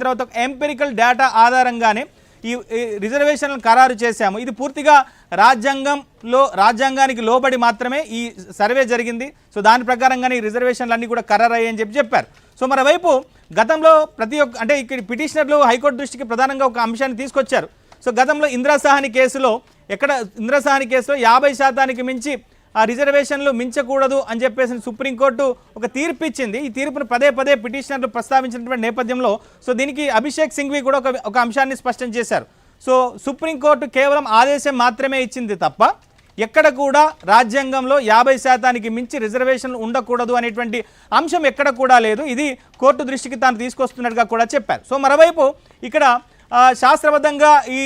తర్వాత empirical data ఆధారంగానే ఈ రిజర్వేషన్లను ఖరారు చేశాము. ఇది పూర్తిగా రాజ్యాంగానికి లోబడి మాత్రమే ఈ సర్వే జరిగింది. సో దాని ప్రకారంగానే ఈ రిజర్వేషన్లు అన్నీ కూడా ఖరారు అయ్యాయని చెప్పారు. సో మరోవైపు గతంలో అంటే ఇక్కడ పిటిషనర్లు హైకోర్టు దృష్టికి ప్రధానంగా ఒక అంశాన్ని తీసుకొచ్చారు. సో గతంలో ఇందిరాసాహని కేసులో 50% మించి ఆ రిజర్వేషన్లు మించకూడదు అని చెప్పేసి సుప్రీంకోర్టు ఒక తీర్పు ఇచ్చింది. ఈ తీర్పును పదే పిటిషనర్లు ప్రస్తావించినటువంటి నేపథ్యంలో సో దీనికి అభిషేక్ సింఘ్వి కూడా ఒక అంశాన్ని స్పష్టం చేశారు. సో సుప్రీంకోర్టు కేవలం ఆదేశం మాత్రమే ఇచ్చింది తప్ప ఎక్కడ కూడా రాజ్యాంగంలో 50% మించి రిజర్వేషన్లు ఉండకూడదు అనేటువంటి అంశం ఎక్కడ కూడా లేదు. ఇది కోర్టు దృష్టికి తాను తీసుకొస్తున్నట్టుగా కూడా చెప్పారు. సో మరోవైపు ఇక్కడ శాస్త్రబద్ధంగా ఈ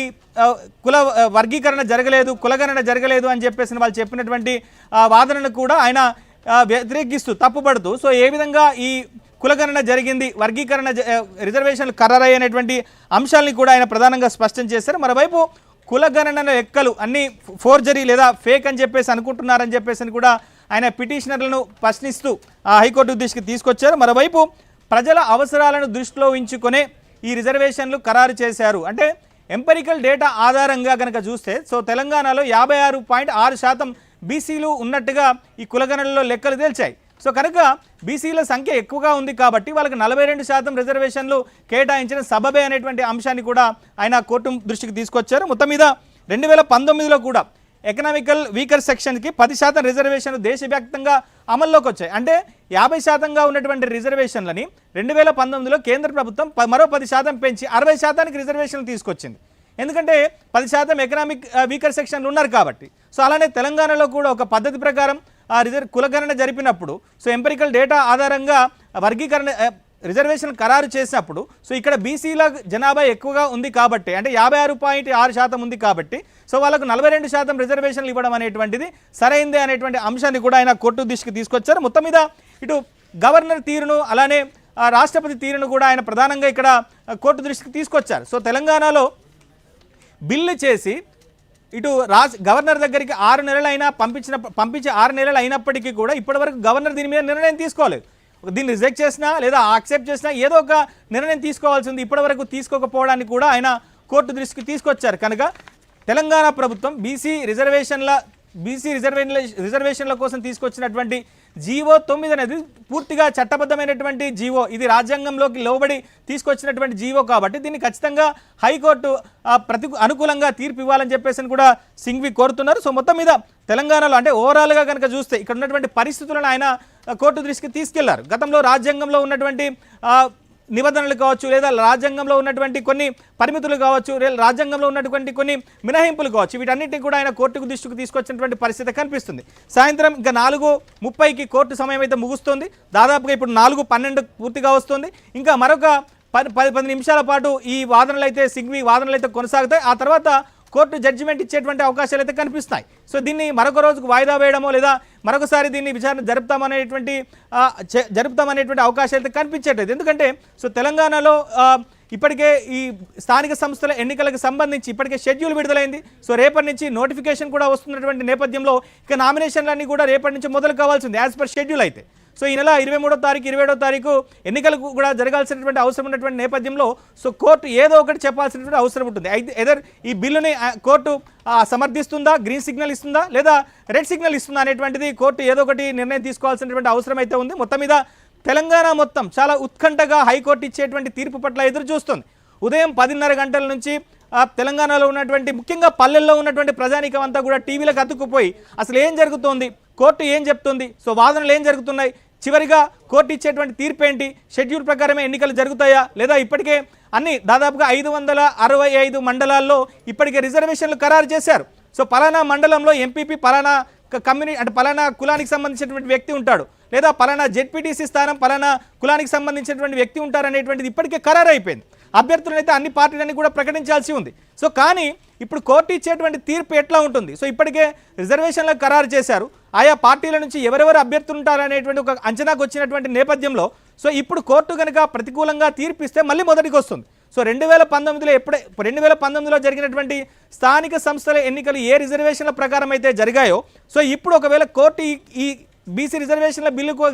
కుల వర్గీకరణ జరగలేదు, కులగణన జరగలేదు అని చెప్పేసి వాళ్ళు చెప్పినటువంటి వాదనను కూడా ఆయన వ్యతిరేకిస్తూ తప్పుపడుతూ సో ఏ విధంగా ఈ కులగణన జరిగింది, వర్గీకరణ రిజర్వేషన్లు ఖరారయ్యేటువంటి అంశాలని కూడా ఆయన ప్రధానంగా స్పష్టం చేశారు. మరోవైపు కులగణన లెక్కలు అన్నీ ఫోర్జరీ లేదా ఫేక్ అని చెప్పేసి అనుకుంటున్నారని చెప్పేసి కూడా ఆయన పిటిషనర్లను ప్రశ్నిస్తూ హైకోర్టు దృష్టికి తీసుకొచ్చారు. మరోవైపు ప్రజల అవసరాలను దృష్టిలో ఉంచుకునే ఈ రిజర్వేషన్లు ఖరారు చేశారు. అంటే ఎంపెరికల్ డేటా ఆధారంగా కనుక చూస్తే సో తెలంగాణలో 56.6% బీసీలు ఉన్నట్టుగా ఈ కులగణనలో లెక్కలు తేల్చాయి. సో కనుక బీసీల సంఖ్య ఎక్కువగా ఉంది కాబట్టి వాళ్ళకి 42% రిజర్వేషన్లు కేటాయించిన సబబే అనేటువంటి అంశాన్ని కూడా ఆయన కోర్టు దృష్టికి తీసుకొచ్చారు. మొత్తం మీద 2019లో కూడా ఎకనామికల్ వీకర్ సెక్షన్కి 10% రిజర్వేషన్లు దేశవ్యాప్తంగా అమల్లోకి వచ్చాయి. అంటే 50% ఉన్నటువంటి రిజర్వేషన్లని 2019లో కేంద్ర ప్రభుత్వం మరో 10% పెంచి 60% రిజర్వేషన్లు తీసుకొచ్చింది. ఎందుకంటే 10% ఎకనామిక్ వీకర్ సెక్షన్లు ఉన్నారు కాబట్టి. సో అలానే తెలంగాణలో కూడా ఒక పద్ధతి ప్రకారం కులగణన జరిపినప్పుడు సో ఎంపెరికల్ డేటా ఆధారంగా వర్గీకరణ రిజర్వేషన్ ఖరారు చేసినప్పుడు సో ఇక్కడ బీసీల జనాభా ఎక్కువగా ఉంది కాబట్టి అంటే 56.6% ఉంది కాబట్టి సో వాళ్ళకు 42% రిజర్వేషన్లు ఇవ్వడం అనేటువంటిది సరైందే అనేటువంటి అంశాన్ని కూడా ఆయన కోర్టు దృష్టికి తీసుకొచ్చారు. మొత్తం మీద ఇటు గవర్నర్ తీరును అలానే రాష్ట్రపతి తీరును కూడా ఆయన ప్రధానంగా ఇక్కడ కోర్టు దృష్టికి తీసుకొచ్చారు. సో తెలంగాణలో బిల్లు చేసి ఇటు గవర్నర్ దగ్గరికి 6 నెలలైనా పంపించి 6 నెలలు అయినప్పటికీ కూడా ఇప్పటివరకు గవర్నర్ దీని మీద నిర్ణయం తీసుకోలేదు. దీన్ని రిజెక్ట్ చేసినా లేదా యాక్సెప్ట్ చేసినా ఏదో ఒక నిర్ణయం తీసుకోవాల్సింది ఇప్పటివరకు తీసుకోకపోవడానికి కూడా ఆయన కోర్టు దృష్టికి తీసుకొచ్చారు. కనుక తెలంగాణ ప్రభుత్వం బీసీ రిజర్వేషన్ల కోసం తీసుకొచ్చినటువంటి జీవో 9 అనేది పూర్తిగా చట్టబద్ధమైనటువంటి జీవో, ఇది రాజ్యాంగంలోకి లోబడి తీసుకొచ్చినటువంటి జీవో కాబట్టి దీన్ని ఖచ్చితంగా హైకోర్టు అనుకూలంగా తీర్పు ఇవ్వాలని చెప్పేసి కూడా సింఘ్వి కోరుతున్నారు. సో మొత్తం మీద తెలంగాణలో అంటే ఓవరాల్గా కనుక చూస్తే ఇక్కడ ఉన్నటువంటి పరిస్థితులను ఆయన కోర్టు దృష్టికి తీసుకెళ్లారు. గతంలో రాజ్యాంగంలో ఉన్నటువంటి నిబంధనలు కావచ్చు లేదా రాజ్యాంగంలో ఉన్నటువంటి కొన్ని పరిమితులు కావచ్చు లేదా రాజ్యాంగంలో ఉన్నటువంటి కొన్ని మినహాయింపులు కావచ్చు వీటన్నిటిని కూడా ఆయన కోర్టుకు దృష్టికి తీసుకొచ్చినటువంటి పరిస్థితి కనిపిస్తుంది. సాయంత్రం ఇంకా 4:30కి కోర్టు సమయం అయితే ముగుస్తుంది. దాదాపుగా ఇప్పుడు 4:12 పూర్తిగా వస్తుంది. ఇంకా మరొక 10 నిమిషాల పాటు ఈ వాదనలు అయితే సింఘ్వి వాదనలు అయితే కొనసాగుతాయి. ఆ తర్వాత కోర్టు జడ్జిమెంట్ ఇచ్చేటువంటి అవకాశాలు అయితే కనిపిస్తాయి. సో దీన్ని మరొక రోజుకు వాయిదా వేయడమో లేదా మరొకసారి దీన్ని విచారణ జరుపుతామనేటువంటి అవకాశాలు అయితే కనిపించేటది. ఎందుకంటే సో తెలంగాణలో ఇప్పటికే ఈ స్థానిక సంస్థల ఎన్నికలకు సంబంధించి ఇప్పటికే షెడ్యూల్ విడుదలైంది. సో రేపటి నుంచి నోటిఫికేషన్ కూడా వస్తున్నటువంటి నేపథ్యంలో ఇక నామినేషన్లన్నీ కూడా రేపటి నుంచి మొదలు కావాల్సింది యాజ్ పర్ షెడ్యూల్ అయితే. సో ఈ నెల 23వ తారీఖు 27వ తారీఖు ఎన్నికలకు కూడా జరగాల్సినటువంటి అవసరం ఉన్నటువంటి నేపథ్యంలో సో కోర్టు ఏదో ఒకటి చెప్పాల్సినటువంటి అవసరం ఉంటుంది. అయితే ఎదర్ ఈ బిల్లుని కోర్టు సమర్థిస్తుందా, గ్రీన్ సిగ్నల్ ఇస్తుందా లేదా రెడ్ సిగ్నల్ ఇస్తుందా అనేటువంటిది కోర్టు ఏదో ఒకటి నిర్ణయం తీసుకోవాల్సినటువంటి అవసరం అయితే ఉంది. మొత్తం మీద తెలంగాణ మొత్తం చాలా ఉత్కంఠగా హైకోర్టు ఇచ్చేటువంటి తీర్పు పట్ల ఎదురు చూస్తుంది. ఉదయం 10:30 గంటల నుంచి తెలంగాణలో ఉన్నటువంటి ముఖ్యంగా పల్లెల్లో ఉన్నటువంటి ప్రజానీకం అంతా కూడా టీవీలకు అతుక్కుపోయి అసలు ఏం జరుగుతోంది, కోర్టు ఏం చెప్తుంది, సో వాదనలు ఏం జరుగుతున్నాయి, చివరిగా కోర్టు ఇచ్చేటువంటి తీర్పు ఏంటి, షెడ్యూల్ ప్రకారమే ఎన్నికలు జరుగుతాయా లేదా ఇప్పటికే అన్ని దాదాపుగా 565 మండలాల్లో ఇప్పటికే రిజర్వేషన్లు ఖరారు చేశారు. సో పలానా మండలంలో ఎంపీపీ పలానా కమ్యూనిటీ అంటే పలానా కులానికి సంబంధించినటువంటి వ్యక్తి ఉంటాడు లేదా పలానా జెడ్పీటీసీ స్థానం పలానా కులానికి సంబంధించినటువంటి వ్యక్తి ఉంటారనేటువంటిది ఇప్పటికే ఖరారు అయిపోయింది. అభ్యర్థులను అయితే అన్ని పార్టీలన్నీ కూడా ప్రకటించాల్సి ఉంది. సో కానీ ఇప్పుడు కోర్టు ఇచ్చేటువంటి తీర్పు ఎట్లా ఉంటుంది, సో ఇప్పటికే రిజర్వేషన్లకు ఖరారు చేశారు. ఆయా పార్టీల నుంచి ఎవరెవరు అభ్యర్థులు ఉంటారనేటువంటి ఒక అంచనాకు వచ్చినటువంటి నేపథ్యంలో సో ఇప్పుడు కోర్టు కనుక ప్రతికూలంగా తీర్పిస్తే మళ్ళీ మొదటికి వస్తుంది. సో 2019లో జరిగినటువంటి స్థానిక సంస్థల ఎన్నికలు ఏ రిజర్వేషన్ల ప్రకారం అయితే జరిగాయో సో ఇప్పుడు ఒకవేళ కోర్టు ఈ బీసీ రిజర్వేషన్ల బిల్లుకు